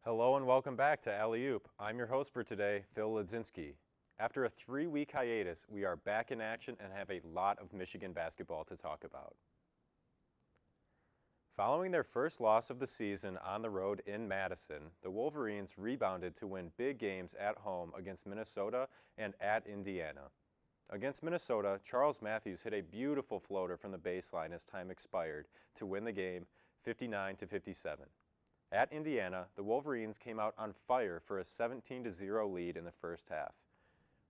Hello and welcome back to Alley Oop. I'm your host for today, Phil Ledzinski. After a 3-week hiatus, we are back in action and have a lot of Michigan basketball to talk about. Following their first loss of the season on the road in Madison, the Wolverines rebounded to win big games at home against Minnesota and at Indiana. Against Minnesota, Charles Matthews hit a beautiful floater from the baseline as time expired to win the game 59-57. At Indiana, the Wolverines came out on fire for a 17-0 lead in the first half.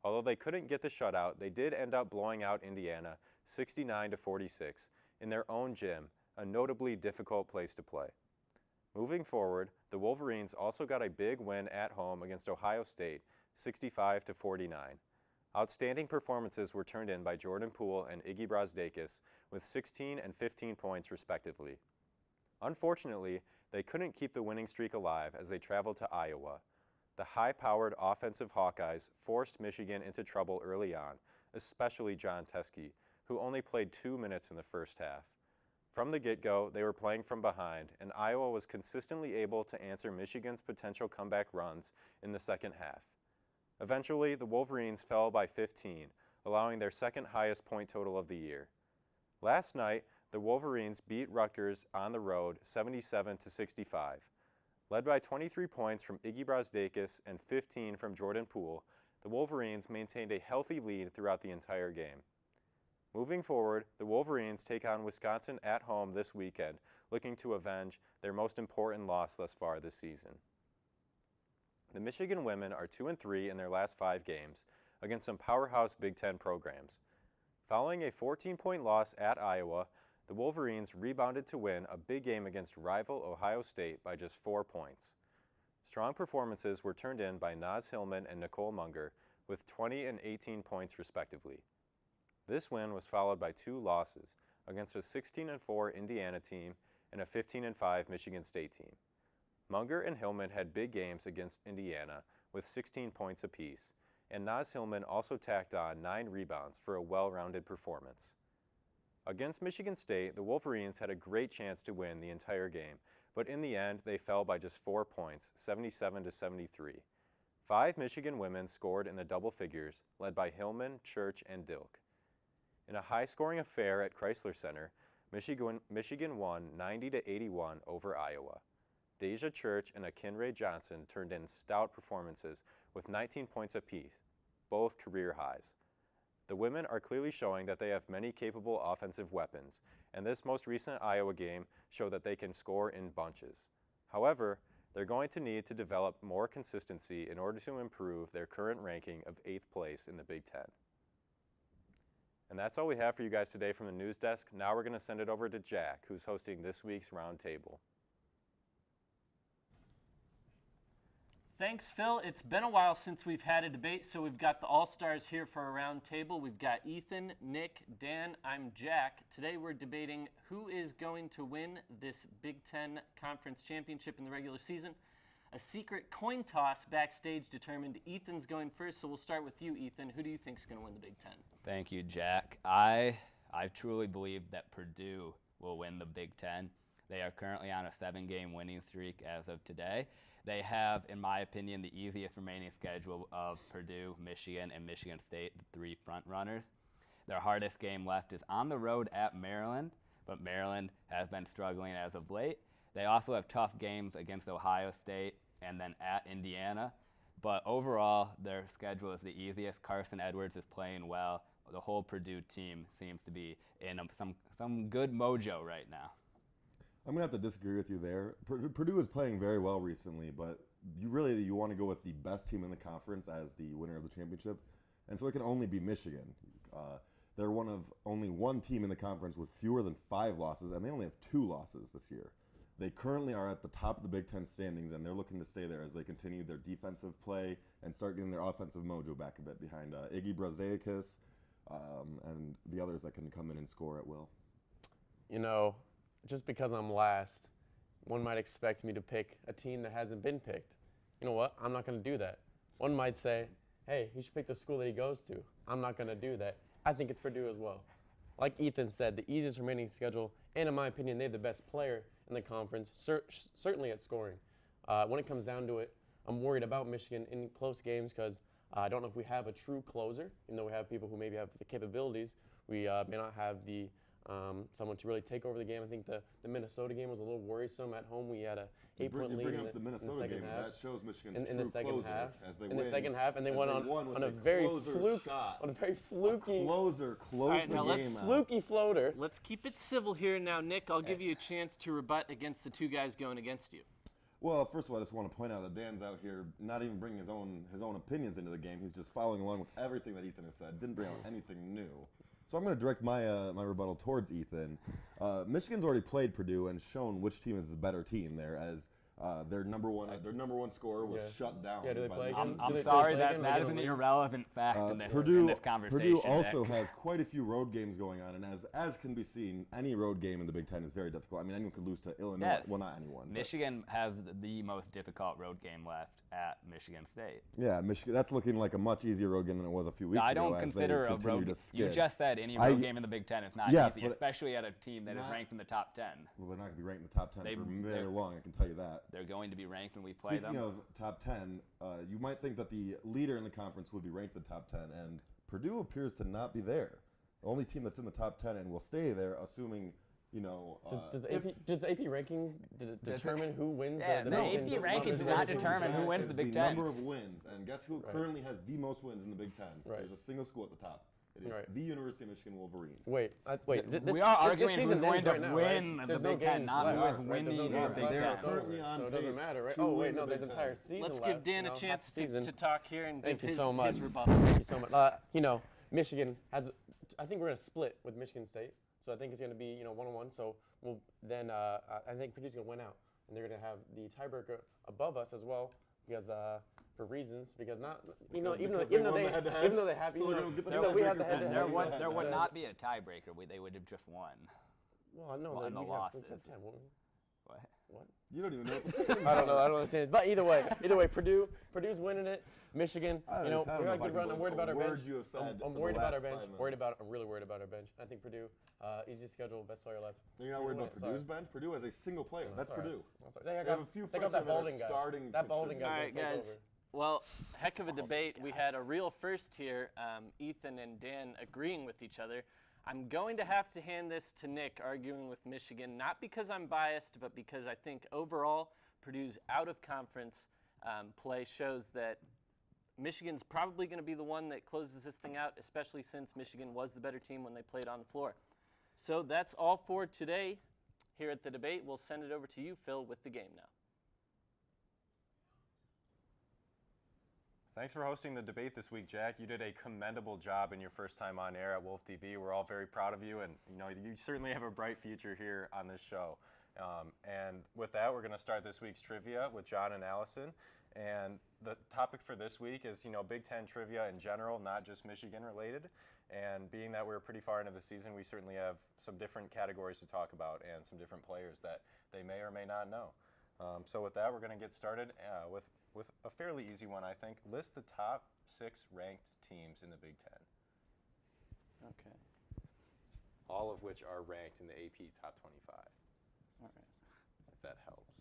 Although they couldn't get the shutout, they did end up blowing out Indiana 69-46 in their own gym, a notably difficult place to play. Moving forward, the Wolverines also got a big win at home against Ohio State, 65-49. Outstanding performances were turned in by Jordan Poole and Iggy Brazdeikis with 16 and 15 points respectively. Unfortunately, they couldn't keep the winning streak alive as they traveled to Iowa. The high-powered offensive Hawkeyes forced Michigan into trouble early on, especially John Teske, who only played 2 minutes in the first half. From the get-go, they were playing from behind, and Iowa was consistently able to answer Michigan's potential comeback runs in the second half. Eventually, the Wolverines fell by 15, allowing their second highest point total of the year. Last night, the Wolverines beat Rutgers on the road 77-65. Led by 23 points from Iggy Brazdeikis and 15 from Jordan Poole, the Wolverines maintained a healthy lead throughout the entire game. Moving forward, the Wolverines take on Wisconsin at home this weekend, looking to avenge their most important loss thus far this season. The Michigan women are 2-3 in their last 5 games against some powerhouse Big Ten programs. Following a 14-point loss at Iowa, the Wolverines rebounded to win a big game against rival Ohio State by just 4 points. Strong performances were turned in by Naz Hillman and Nicole Munger with 20 and 18 points respectively. This win was followed by 2 losses against a 16-4 Indiana team and a 15-5 Michigan State team. Munger and Hillman had big games against Indiana with 16 points apiece, and Naz Hillman also tacked on 9 rebounds for a well-rounded performance. Against Michigan State, the Wolverines had a great chance to win the entire game, but in the end, they fell by just 4 points, 77-73. 5 Michigan women scored in the double figures, led by Hillman, Church, and Dilk. In a high-scoring affair at Chrysler Center, Michigan won 90-81 over Iowa. Deja Church and Akinre Johnson turned in stout performances with 19 points apiece, both career highs. The women are clearly showing that they have many capable offensive weapons, and this most recent Iowa game showed that they can score in bunches. However, they're going to need to develop more consistency in order to improve their current ranking of 8th place in the Big Ten. And that's all we have for you guys today from the news desk. Now we're going to send it over to Jack, who's hosting this week's roundtable. Thanks, Phil. It's been a while since we've had a debate, so we've got the All-Stars here for a round table. We've got Ethan, Nick, Dan, I'm Jack. Today we're debating who is going to win this Big Ten Conference Championship in the regular season. A secret coin toss backstage determined Ethan's going first, so we'll start with you, Ethan. Who do you think is going to win the Big Ten? Thank you, Jack. I truly believe that Purdue will win the Big Ten. They are currently on a 7-game winning streak as of today. They have, in my opinion, the easiest remaining schedule of Purdue, Michigan, and Michigan State, the 3 front runners. Their hardest game left is on the road at Maryland, but Maryland has been struggling as of late. They also have tough games against Ohio State and then at Indiana. But overall, their schedule is the easiest. Carson Edwards is playing well. The whole Purdue team seems to be in some good mojo right now. I'm going to have to disagree with you there. Purdue is playing very well recently, but you want to go with the best team in the conference as the winner of the championship, and so it can only be Michigan. They're one of only one team in the conference with fewer than 5 losses, and they only have 2 losses this year. They currently are at the top of the Big Ten standings, and they're looking to stay there as they continue their defensive play and start getting their offensive mojo back a bit behind Iggy Brazdeikis and the others that can come in and score at will. You know, just because I'm last, one might expect me to pick a team that hasn't been picked. You know what? I'm not going to do that. One might say, hey, he should pick the school that he goes to. I'm not going to do that. I think it's Purdue as well. Like Ethan said, the easiest remaining schedule, and in my opinion, they have the best player in the conference, certainly at scoring. when it comes down to it, I'm worried about Michigan in close games because I don't know if we have a true closer, even though we have people who maybe have the capabilities. We may not have the someone to really take over the game. I think the Minnesota game was a little worrisome at home. We had a 8-point lead bring up the Minnesota second game. half. That shows Michigan's In true the second closer half, as they in win. the second half, and they as went they won with on a a very closer shot. on a very fluky, Closer closed right, the now game out. fluky floater. Let's keep it civil here. Now, Nick, I'll give you a chance to rebut against the two guys going against you. Well, first of all, I just want to point out that Dan's out here not even bringing his own opinions into the game. He's just following along with everything that Ethan has said. Didn't bring out anything new. So I'm going to direct my my rebuttal towards Ethan. Michigan's already played Purdue and shown which team is the better team there, as their number one scorer was shut down. Yeah, do they by play the again? I'm Do they sorry play that again? that They is an don't lose? irrelevant fact in this conversation. Purdue also Nick. has quite a few road games going on, and as can be seen, any road game in the Big Ten is very difficult. I mean, anyone could lose to Illinois. Yes. Well, not anyone. but- Michigan has the most difficult road game left at Michigan State. Yeah, Michigan. That's looking like a much easier road game than it was a few weeks ago. I don't as consider they a continue road. to You skid. just said any I- road game in the Big Ten is not Yes, easy, but especially at a team that is not- ranked in the top 10. Well, they're not going to be ranked in the top 10 They- for very they're- long. I can tell you that. They're going to be ranked when we play Speaking them. of top 10, you might think that the leader in the conference would be ranked in the top 10, and Purdue appears to not be there. The only team that's in the top 10 and will stay there, assuming, you know. Does the AP rankings determine who wins Yeah, the the Big AP Ten? rankings do not determine who wins the Big Ten. Number of wins, and guess who currently has the most wins in the Big Ten? Right. There's a single school at the top. It is Right. the University of Michigan Wolverines. Wait. We are arguing this who's season going ends to right now, win right? the There's no Big Ten, games not who left, is right? winning There's no the games Big left, Ten. so it's over. Currently on So it doesn't pace matter, right? to Oh win wait, the no, there's Big entire Ten. season Let's left. give Dan you know, a half chance the season. to talk here and Thank give you so much. his rebuttal. Thank you so much. You know, Michigan has. I think we're gonna split with Michigan State, so I think it's gonna be 1-1. So we'll then I think Purdue's gonna win out, and they're gonna have the tiebreaker above us as well because for reasons because not even though they have So even they're though gonna get the even though we have the tiebreaker head to from There head. would, there would Yeah. not be a tiebreaker. They would have just won. Well, no, Well, and the we losses. have 10, won't we? What? What? You don't even know what the series I don't know. I don't understand it. But either way, Purdue's winning it. Michigan, I we don't got know a if I good can run. I'm believe worried a about our word bench. you have said I'm for worried the about our last bench. 5 minutes. I'm really worried about our bench. I think Purdue, easy schedule, best player left. You're not worried about Sorry. Purdue's bench? Purdue has a single player. That's Sorry. Purdue. They They have a few got freshmen that that are Balding guy. starting. That Balding All guy's right, gonna take guys. over. Well, heck of a debate. We had a real first here, Ethan and Dan agreeing with each other. I'm going to have to hand this to Nick arguing with Michigan, not because I'm biased, but because I think overall Purdue's out-of-conference play shows that Michigan's probably going to be the one that closes this thing out, especially since Michigan was the better team when they played on the floor. So that's all for today here at the debate. We'll send it over to you, Phil, with the game now. Thanks for hosting the debate this week, Jack. You did a commendable job in your first time on air at Wolf TV. We're all very proud of you, and you certainly have a bright future here on this show. And with that, we're going to start this week's trivia with John and Allison. And the topic for this week is, Big Ten trivia in general, not just Michigan related. And being that we're pretty far into the season, we certainly have some different categories to talk about and some different players that they may or may not know. So with that, we're going to get started with a fairly easy one, I think. List the top 6 ranked teams in the Big Ten. Okay. All of which are ranked in the AP Top 25, All right. if that helps.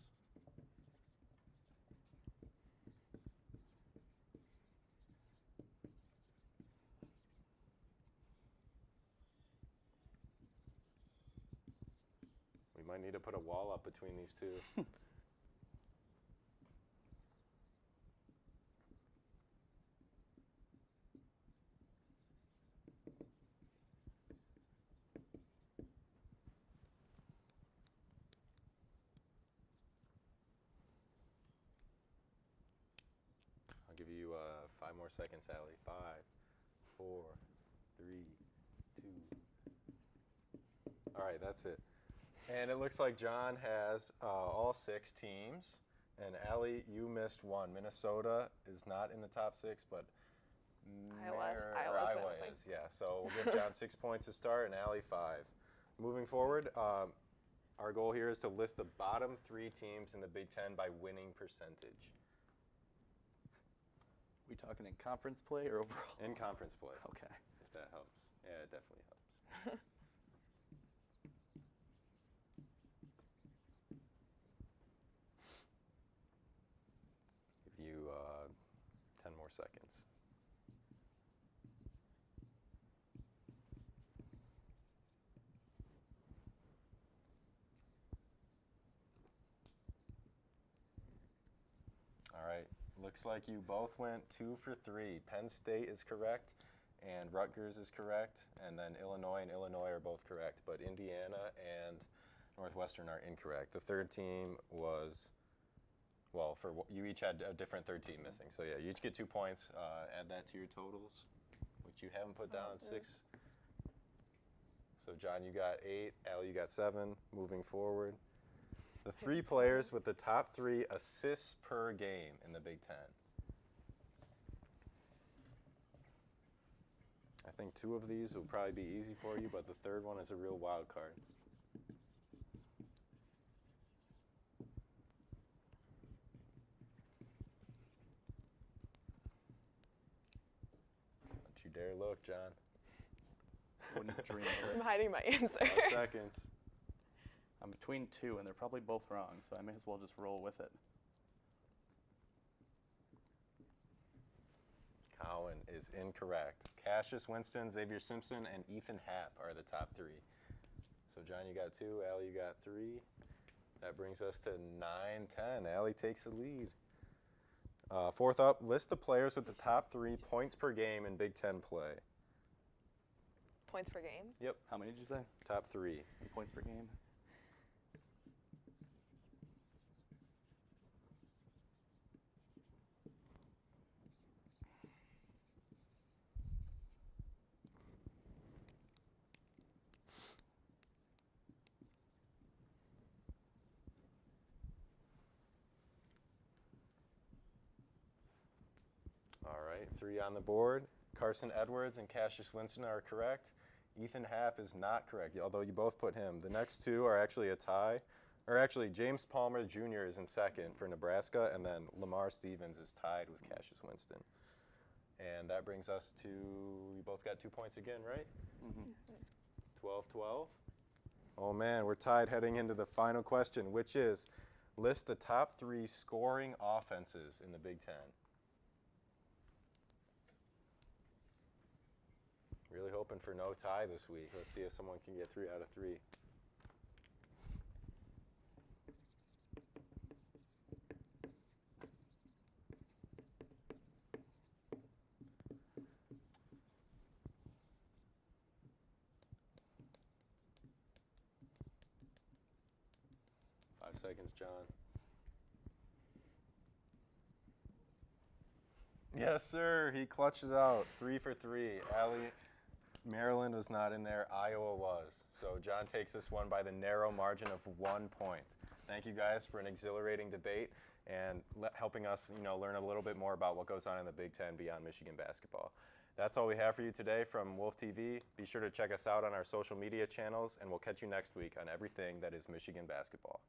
We might need to put a wall up between these two. I'll give you 5 more seconds, Allie. 5, 4, 3, 2. All right, that's it. And it looks like John has all 6 teams. And Allie, you missed one. Minnesota is not in the top 6, but Iowa is. Yeah, so we'll give John 6 points to start and Allie 5. Moving forward, our goal here is to list the bottom 3 teams in the Big Ten by winning percentage. We talking in conference play or overall? In conference play, Okay. if that helps. Yeah, it definitely helps. more seconds. All right, looks like you both went 2 for 3. Penn State is correct, and Rutgers is correct, and then Illinois and Illinois are both correct, but Indiana and Northwestern are incorrect. The third team was, well, you each had a different third team missing. So yeah, you each get 2 points. Add that to your totals, which you haven't put down, 6. So John, you got 8. Allie, you got 7. Moving forward, the 3 players with the top 3 assists per game in the Big Ten. I think 2 of these will probably be easy for you, but the third one is a real wild card. Don't you dare look, John. Wouldn't dream of I'm it. hiding my answer. 5 seconds. I'm between 2, and they're probably both wrong, so I may as well just roll with it. Cowan is incorrect. Cassius Winston, Xavier Simpson, and Ethan Happ are the top 3. So John, you got 2. Allie, you got 3. That brings us to 9-10. Allie takes the lead. Fourth up, list the players with the top 3 points per game in Big Ten play. Points per game? Yep, How many did you say? top 3. Points per game? All right, 3 on the board. Carson Edwards and Cassius Winston are correct. Ethan Happ is not correct, although you both put him. The next 2 are actually a tie. Or actually, James Palmer Jr. is in second for Nebraska, and then Lamar Stevens is tied with Cassius Winston. And that brings us to, you both got 2 points again, right? 12-12. Oh man, we're tied heading into the final question, which is, list the top 3 scoring offenses in the Big Ten. Really hoping for no tie this week. Let's see if someone can get 3 out of 3. Seconds, John. Yes, sir. He clutched it out. 3 for 3. Allie, Maryland was not in there. Iowa was. So John takes this one by the narrow margin of 1 point. Thank you guys for an exhilarating debate and helping us, learn a little bit more about what goes on in the Big Ten beyond Michigan basketball. That's all we have for you today from Wolf TV. Be sure to check us out on our social media channels, and we'll catch you next week on everything that is Michigan basketball.